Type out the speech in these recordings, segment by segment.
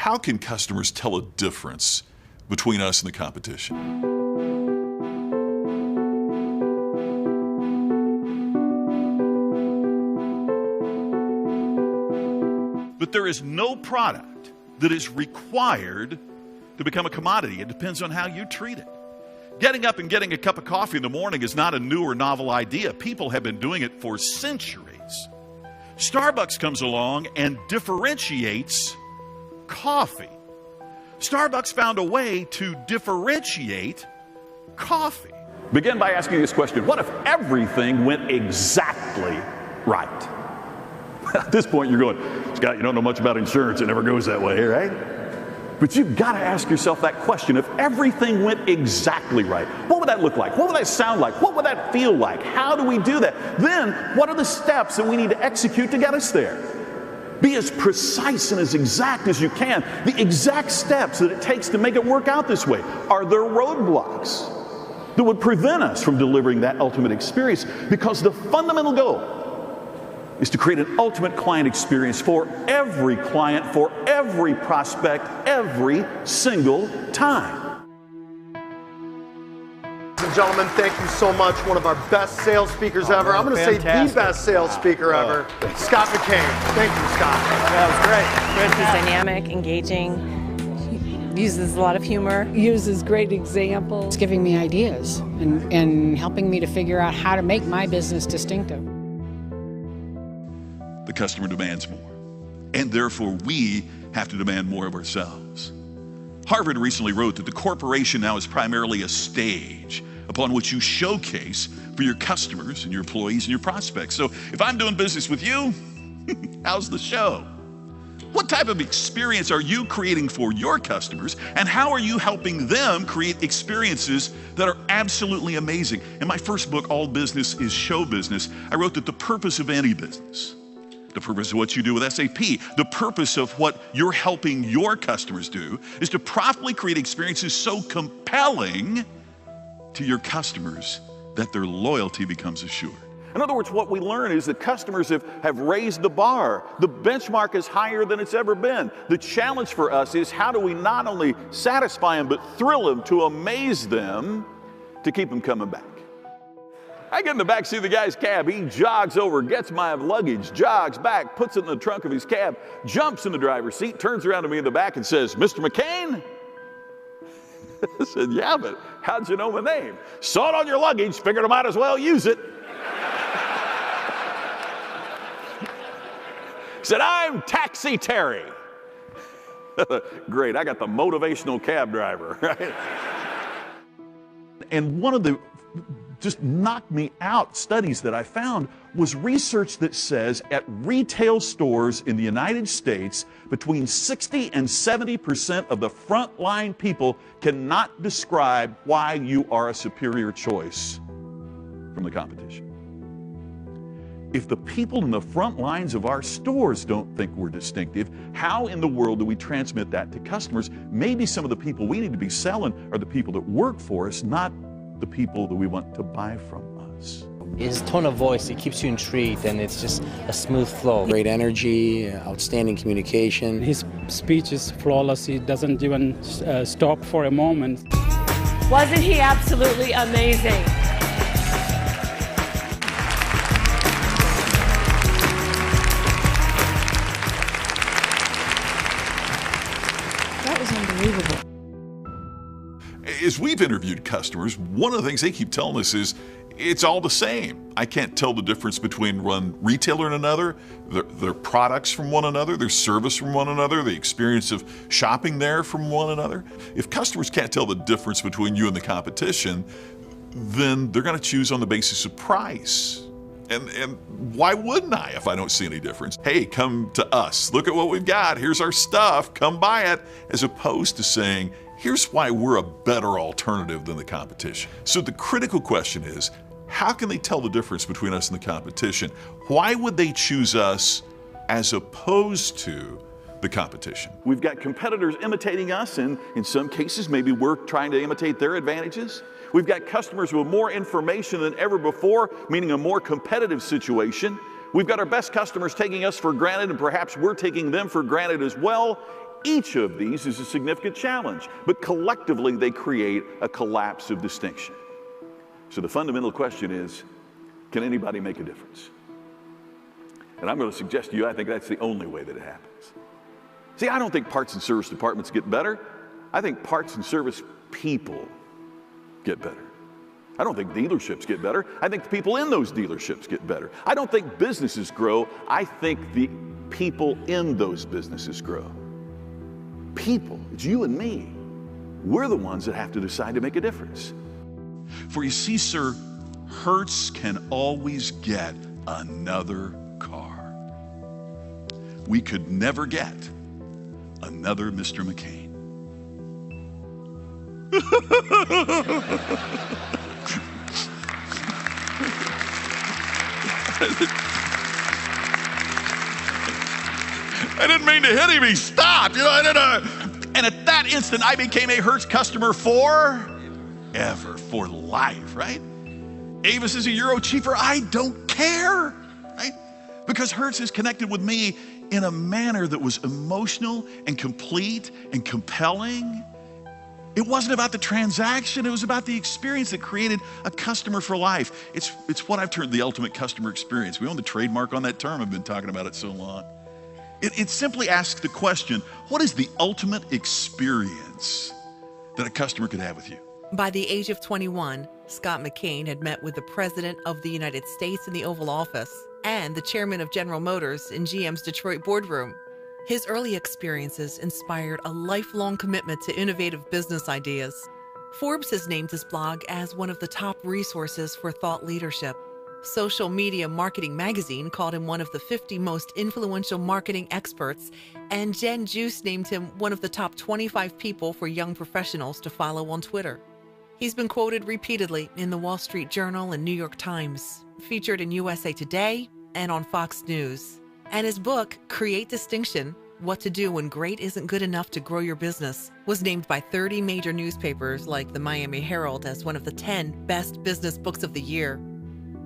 how can customers tell a difference between us and the competition? But there is no product that is required to become a commodity. It depends on how you treat it. Getting up and getting a cup of coffee in the morning is not a new or novel idea. People have been doing it for centuries. Starbucks comes along and differentiates coffee. Starbucks found a way to differentiate coffee. Begin by asking this question: what if everything went exactly right? At this point, you're going, Scott, you don't know much about insurance. It never goes that way, right? But you've got to ask yourself that question. If everything went exactly right, what would that look like? What would that sound like? What would that feel like? How do we do that? Then, what are the steps that we need to execute to get us there? Be as precise and as exact as you can. The exact steps that it takes to make it work out this way. Are there roadblocks that would prevent us from delivering that ultimate experience? Because the fundamental goal is to create an ultimate client experience for every client, for every prospect, every single time. Ladies and gentlemen, thank you so much. One of our best sales speakers ever. I'm going to say the best sales speaker ever, Scott McKain. Thank you, Scott. That was great. He's dynamic, engaging, uses a lot of humor. Uses great examples. It's giving me ideas and helping me to figure out how to make my business distinctive. The customer demands more, and therefore we have to demand more of ourselves. Harvard recently wrote that the corporation now is primarily a stage upon which you showcase for your customers and your employees and your prospects. So if I'm doing business with you, how's the show? What type of experience are you creating for your customers, and how are you helping them create experiences that are absolutely amazing? In my first book, All Business is Show Business, I wrote that the purpose of any business, the purpose of what you do with SAP, the purpose of what you're helping your customers do, is to properly create experiences so compelling to your customers that their loyalty becomes assured. In other words, what we learn is that customers have raised the bar. The benchmark is higher than it's ever been. The challenge for us is, how do we not only satisfy them, but thrill them, to amaze them, to keep them coming back? I get in the back seat of the guy's cab. He jogs over, gets my luggage, jogs back, puts it in the trunk of his cab, jumps in the driver's seat, turns around to me in the back and says, "Mr. McKain?" I said, "Yeah, but how'd you know my name?" "Saw it on your luggage, figured I might as well use it." He said, "I'm Taxi Terry." Great, I got the motivational cab driver, right? And one of the just knocked me out studies that I found was research that says at retail stores in the United States, between 60 and 70% of the frontline people cannot describe why you are a superior choice from the competition. If the people in the front lines of our stores don't think we're distinctive, how in the world do we transmit that to customers? Maybe some of the people we need to be selling are the people that work for us, not the people that we want to buy from us. His tone of voice, it keeps you intrigued, and it's just a smooth flow. Great energy, outstanding communication. His speech is flawless. He doesn't even stop for a moment. Wasn't he absolutely amazing? That was unbelievable. As we've interviewed customers, one of the things they keep telling us is, it's all the same. I can't tell the difference between one retailer and another, their products from one another, their service from one another, the experience of shopping there from one another. If customers can't tell the difference between you and the competition, then they're going to choose on the basis of price. And why wouldn't I if I don't see any difference? Hey, come to us. Look at what we've got. Here's our stuff. Come buy it. As opposed to saying, here's why we're a better alternative than the competition. So the critical question is, how can they tell the difference between us and the competition? Why would they choose us as opposed to the competition? We've got competitors imitating us, and in some cases, maybe we're trying to imitate their advantages. We've got customers with more information than ever before, meaning a more competitive situation. We've got our best customers taking us for granted, and perhaps we're taking them for granted as well. Each of these is a significant challenge, but collectively they create a collapse of distinction. So the fundamental question is, can anybody make a difference? And I'm going to suggest to you, I think that's the only way that it happens. See, I don't think parts and service departments get better. I think parts and service people get better. I don't think dealerships get better. I think the people in those dealerships get better. I don't think businesses grow. I think the people in those businesses grow. People, it's you and me. We're the ones that have to decide to make a difference. For you see, sir, Hertz can always get another car. We could never get another Mr. McKain. I didn't mean to hit him. He stopped. And at that instant, I became a Hertz customer forever, for life, right? Avis is a Euro cheaper. I don't care, right? Because Hertz is connected with me in a manner that was emotional and complete and compelling. It wasn't about the transaction. It was about the experience that created a customer for life. It's what I've termed the ultimate customer experience. We own the trademark on that term. I've been talking about it so long. It simply asks the question, what is the ultimate experience that a customer could have with you? By the age of 21, Scott McKain had met with the President of the United States in the Oval Office and the Chairman of General Motors in GM's Detroit boardroom. His early experiences inspired a lifelong commitment to innovative business ideas. Forbes has named his blog as one of the top resources for thought leadership. Social Media Marketing Magazine called him one of the 50 most influential marketing experts, and Jen Juice named him one of the top 25 people for young professionals to follow on Twitter. He's been quoted repeatedly in the Wall Street Journal and New York Times, featured in USA Today and on Fox News. And his book, Create Distinction: What to Do When Great Isn't Good Enough to Grow Your Business, was named by 30 major newspapers like the Miami Herald as one of the 10 best business books of the year.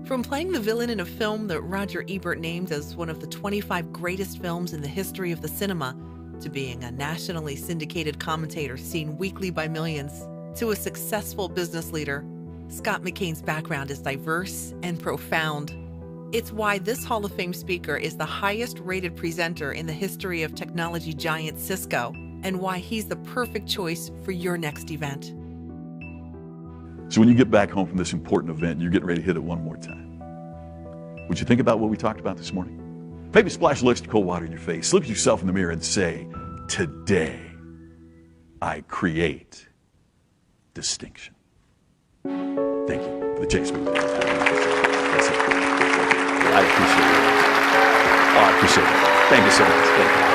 From playing the villain in a film that Roger Ebert named as one of the 25 greatest films in the history of the cinema, to being a nationally syndicated commentator seen weekly by millions, to a successful business leader, Scott McKain's background is diverse and profound. It's why this Hall of Fame speaker is the highest rated presenter in the history of technology giant Cisco, and why he's the perfect choice for your next event. So when you get back home from this important event, you're getting ready to hit it one more time. Would you think about what we talked about this morning? Maybe splash a little extra cold water in your face, look at yourself in the mirror and say, today I create distinction. Thank you for the chance. That's it. I appreciate it. Oh, I appreciate it. Thank you so much. Thank you.